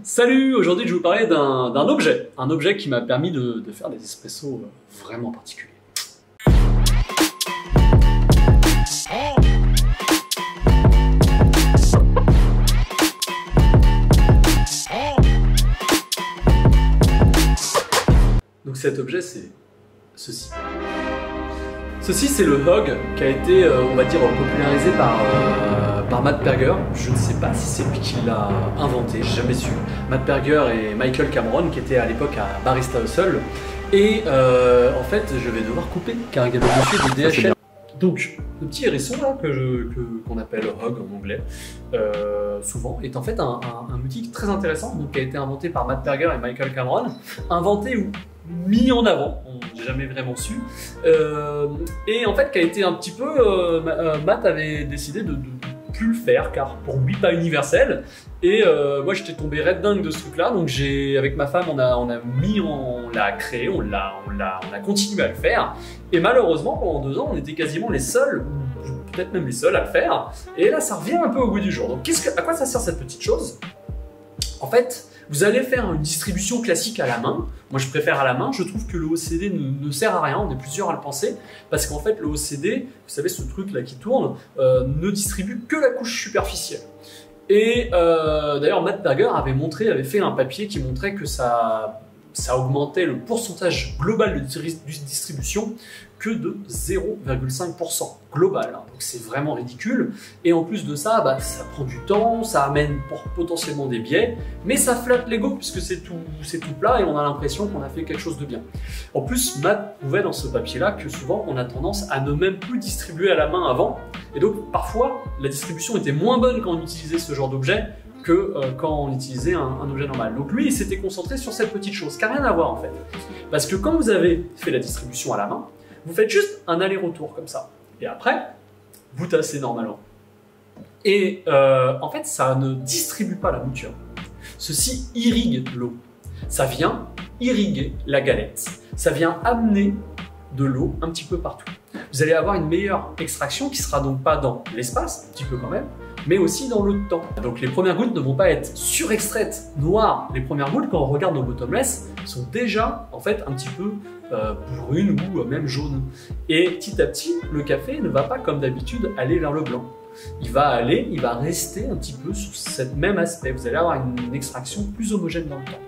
Salut, aujourd'hui je vais vous parler d'un objet. Un objet qui m'a permis de faire des espressos vraiment particuliers. Donc cet objet c'est ceci. Ceci c'est le Hog qui a été, on va dire, popularisé par Matt Berger. Je ne sais pas si c'est lui qui l'a inventé, j'ai jamais su. Matt Berger et Michael Cameron qui étaient à l'époque à Barista Hustle. Et en fait je vais devoir couper car il y a le monsieur de DHL. Donc le petit hérisson là qu'on appelle Hog en anglais, souvent, est en fait un outil très intéressant, donc, qui a été inventé par Matt Berger et Michael Cameron, inventé ou mis en avant, on n'a jamais vraiment su, et en fait qui a été un petit peu, Matt avait décidé de plus le faire car pour lui pas universel, et moi j'étais tombé red dingue de ce truc là, donc avec ma femme on l'a créé, on a continué à le faire, et malheureusement pendant 2 ans on était quasiment les seuls, peut-être même les seuls à le faire, et là ça revient un peu au goût du jour. Donc à quoi ça sert cette petite chose? En fait, vous allez faire une distribution classique à la main. Moi, je préfère à la main. Je trouve que le OCD ne sert à rien. On est plusieurs à le penser. Parce qu'en fait, le OCD, vous savez, ce truc-là qui tourne, ne distribue que la couche superficielle. Et d'ailleurs, Matt Berger avait fait un papier qui montrait que ça augmentait le pourcentage global de distribution que de 0,5% global. Hein. Donc c'est vraiment ridicule. Et en plus de ça, ça prend du temps, ça amène potentiellement des biais, mais ça flatte l'ego puisque c'est tout plat et on a l'impression qu'on a fait quelque chose de bien. En plus, Matt prouvait dans ce papier-là que souvent on a tendance à ne même plus distribuer à la main avant. Et donc parfois, la distribution était moins bonne quand on utilisait ce genre d'objet que quand on utilisait un objet normal. Donc lui, il s'était concentré sur cette petite chose, qui n'a rien à voir en fait. Parce que quand vous avez fait la distribution à la main, vous faites juste un aller-retour comme ça. Et après, vous tassez normalement. Et en fait, ça ne distribue pas la mouture. Ceci irrigue l'eau. Ça vient irriguer la galette. Ça vient amener de l'eau un petit peu partout. Vous allez avoir une meilleure extraction qui sera donc pas dans l'espace, un petit peu quand même, mais aussi dans le temps. Donc les premières gouttes ne vont pas être surextraites noires. Les premières gouttes, quand on regarde nos bottomless, sont déjà en fait un petit peu brunes ou même jaunes. Et petit à petit, le café ne va pas comme d'habitude aller vers le blanc. Il va rester un petit peu sur ce même aspect. Vous allez avoir une extraction plus homogène dans le temps.